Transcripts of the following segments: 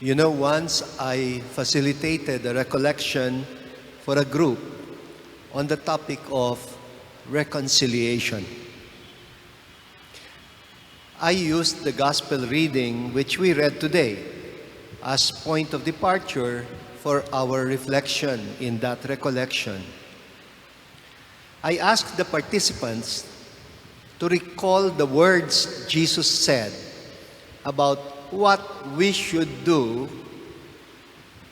You know, once I facilitated a recollection for a group on the topic of reconciliation. I used the gospel reading which we read today as point of departure for our reflection in that recollection. I asked the participants to recall the words Jesus said about what we should do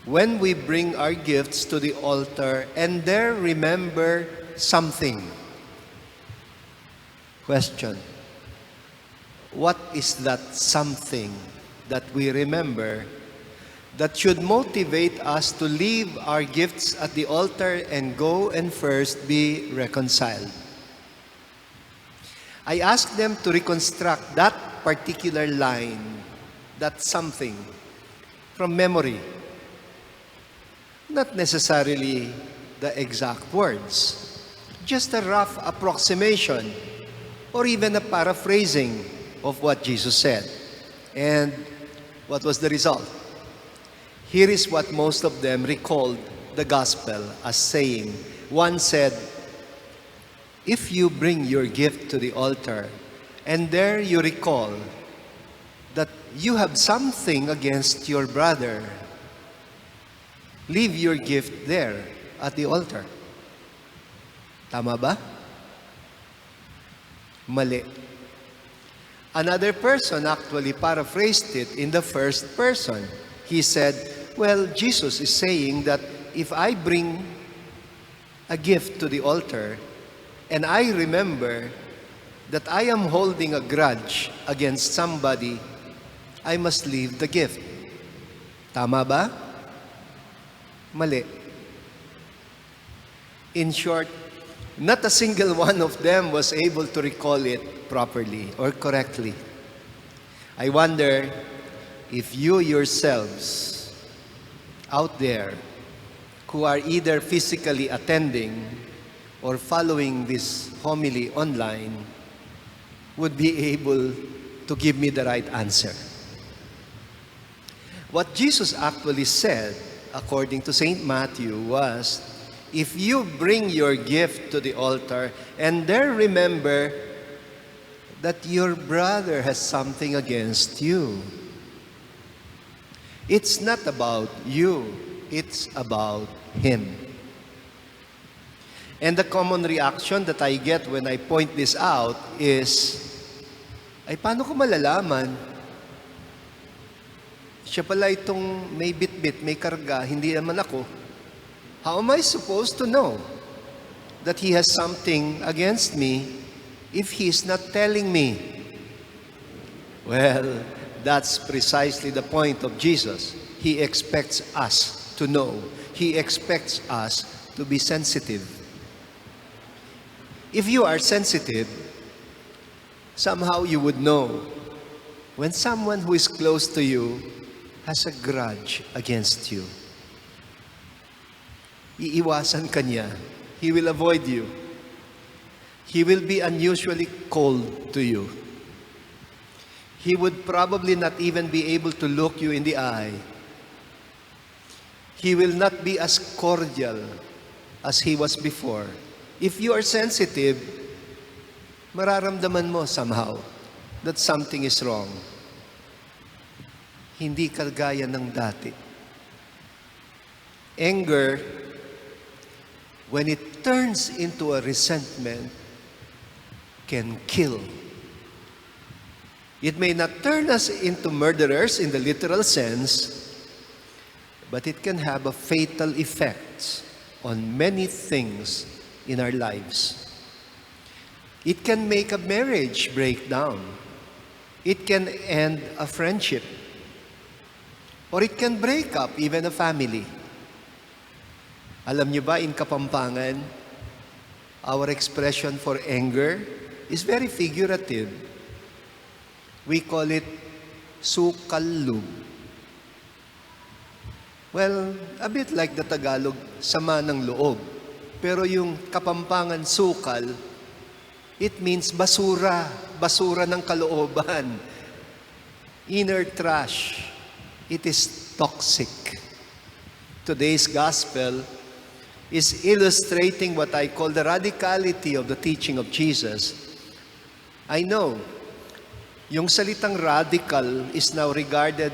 when we bring our gifts to the altar and there remember something. Question: what is that something that we remember that should motivate us to leave our gifts at the altar and go and first be reconciled? I asked them to reconstruct that particular line, that something, from memory. Not necessarily the exact words, just a rough approximation or even a paraphrasing of what Jesus said. And what was the result? Here is what most of them recalled the gospel as saying. One said, if you bring your gift to the altar and there you recall that you have something against your brother, leave your gift there at the altar. Tama ba? Mali. Another person actually paraphrased it in the first person. He said, well, Jesus is saying that if I bring a gift to the altar and I remember that I am holding a grudge against somebody, I must leave the gift. Tama ba? Mali. In short, not a single one of them was able to recall it properly or correctly. I wonder if you yourselves out there who are either physically attending or following this homily online would be able to give me the right answer. What Jesus actually said, according to St. Matthew, was, if you bring your gift to the altar and there remember that your brother has something against you, it's not about you, it's about him. And the common reaction that I get when I point this out is, ay paano ko malalaman? Siya pala itong may bit-bit, may karga, hindi naman ako. How am I supposed to know that he has something against me if he is not telling me? Well, that's precisely the point of Jesus. He expects us to know. He expects us to be sensitive. If you are sensitive, somehow you would know when someone who is close to you has a grudge against you. Iiwasan ka niya. He will avoid you. He will be unusually cold to you. He would probably not even be able to look you in the eye. He will not be as cordial as he was before. If you are sensitive, mararamdaman mo somehow that something is wrong. Hindi kagaya ng dati. Anger, when it turns into a resentment, can kill. It may not turn us into murderers in the literal sense, but it can have a fatal effect on many things in our lives. It can make a marriage break down. It can end a friendship. Or it can break up even a family. Alam niyo ba, in Kapampangan, our expression for anger is very figurative. We call it sukalub. Well, a bit like the Tagalog, sama ng loob. Pero yung Kapampangan sukal, it means basura, basura ng kalooban, inner trash. it is toxic. Today's gospel is illustrating what I call the radicality of the teaching of Jesus. I know, yung salitang radical is now regarded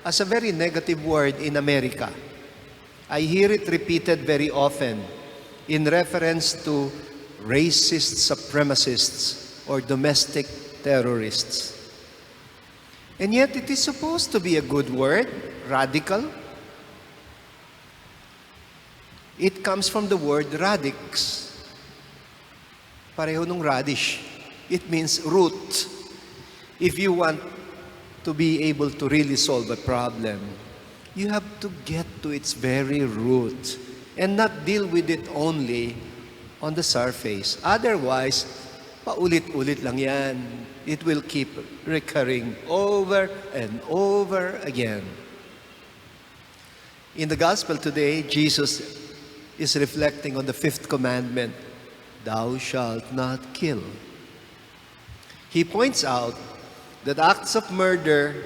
as a very negative word in America. I hear it repeated very often in reference to racist supremacists or domestic terrorists. And yet it is supposed to be a good word, radical. It comes from the word radix. Pareho nung radish. It means root. If you want to be able to really solve a problem, you have to get to its very root and not deal with it only on the surface. Otherwise, paulit-ulit lang yan. It will keep recurring over and over again. In the gospel today, Jesus is reflecting on the fifth commandment, thou shalt not kill. He points out that acts of murder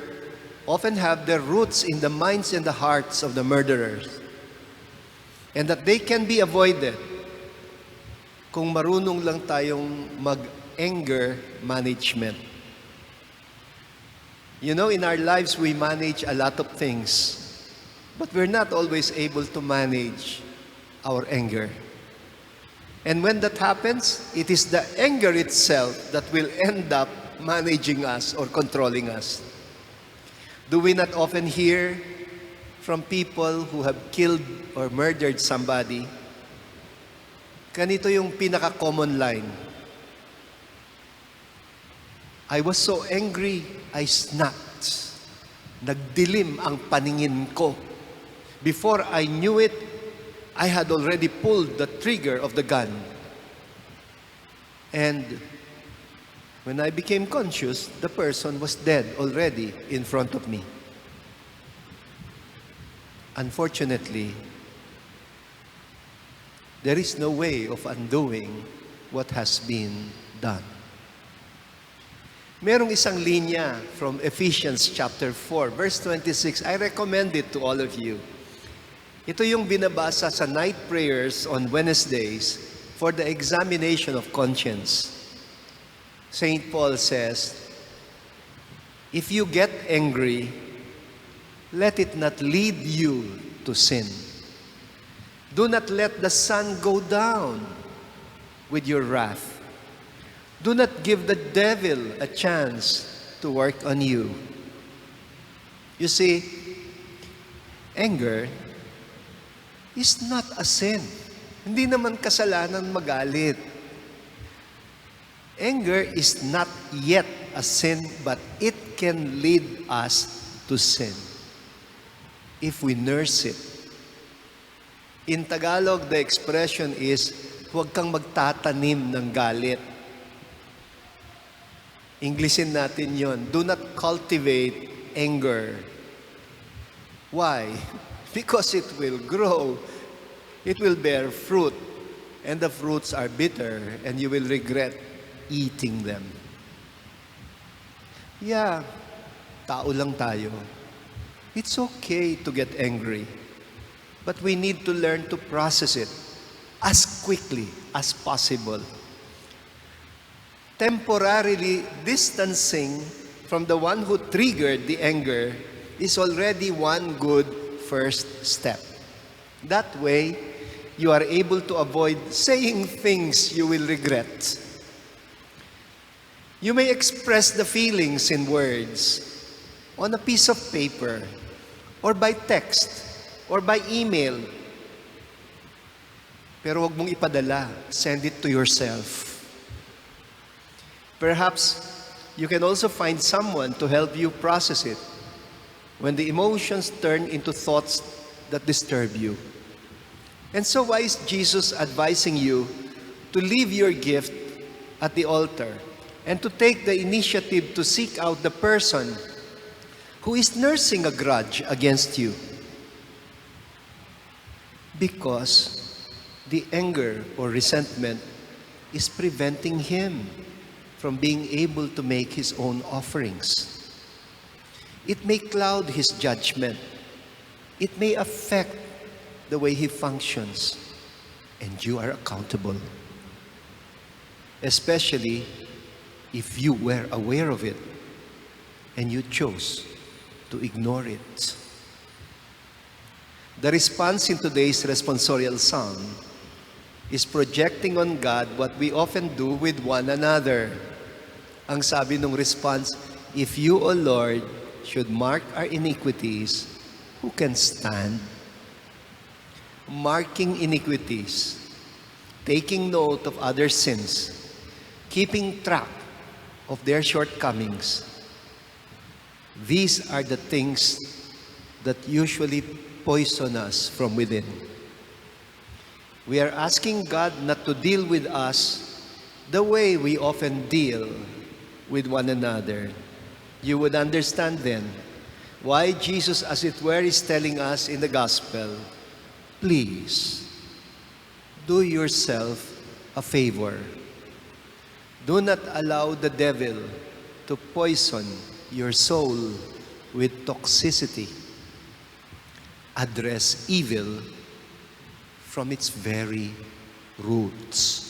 often have their roots in the minds and the hearts of the murderers, and that they can be avoided kung marunong lang tayong mag-anger management. You know, in our lives, we manage a lot of things, but we're not always able to manage our anger. And when that happens, it is the anger itself that will end up managing us or controlling us. Do we not often hear from people who have killed or murdered somebody? Ganito yung pinaka-common line. I was so angry, I snapped. Nagdilim ang paningin ko. Before I knew it, I had already pulled the trigger of the gun. And when I became conscious, the person was dead already in front of me. Unfortunately, there is no way of undoing what has been done. Merong isang linya from Ephesians chapter 4, verse 26. I recommend it to all of you. Ito yung binabasa sa night prayers on Wednesdays for the examination of conscience. St. Paul says, if you get angry, let it not lead you to sin. Do not let the sun go down with your wrath. Do not give the devil a chance to work on you. You see, anger is not a sin. Hindi naman kasalanan magalit. Anger is not yet a sin, but it can lead us to sin if we nurse it. In Tagalog, the expression is, huwag kang magtatanim ng galit. Englishin natin yon. Do not cultivate anger. Why? Because it will grow, it will bear fruit, and the fruits are bitter, and you will regret eating them. Yeah, tao lang tayo. It's okay to get angry, but we need to learn to process it as quickly as possible. Temporarily distancing from the one who triggered the anger is already one good first step. That way, you are able to avoid saying things you will regret. You may express the feelings in words, on a piece of paper, or by text, or by email. Pero huwag mong ipadala. Send it to yourself. Perhaps you can also find someone to help you process it when the emotions turn into thoughts that disturb you. And so why is Jesus advising you to leave your gift at the altar and to take the initiative to seek out the person who is nursing a grudge against you? Because the anger or resentment is preventing him from being able to make his own offerings. It may cloud his judgment. It may affect the way he functions. And you are accountable. Especially if you were aware of it and you chose to ignore it. The response in today's responsorial psalm is projecting on God what we often do with one another. Ang sabi ng response, if you, O Lord, should mark our iniquities, who can stand? Marking iniquities, taking note of other sins, keeping track of their shortcomings. These are the things that usually poison us from within. We are asking God not to deal with us the way we often deal with one another. You would understand then why Jesus, as it were, is telling us in the gospel, please, do yourself a favor. Do not allow the devil to poison your soul with toxicity. Address evil from its very roots.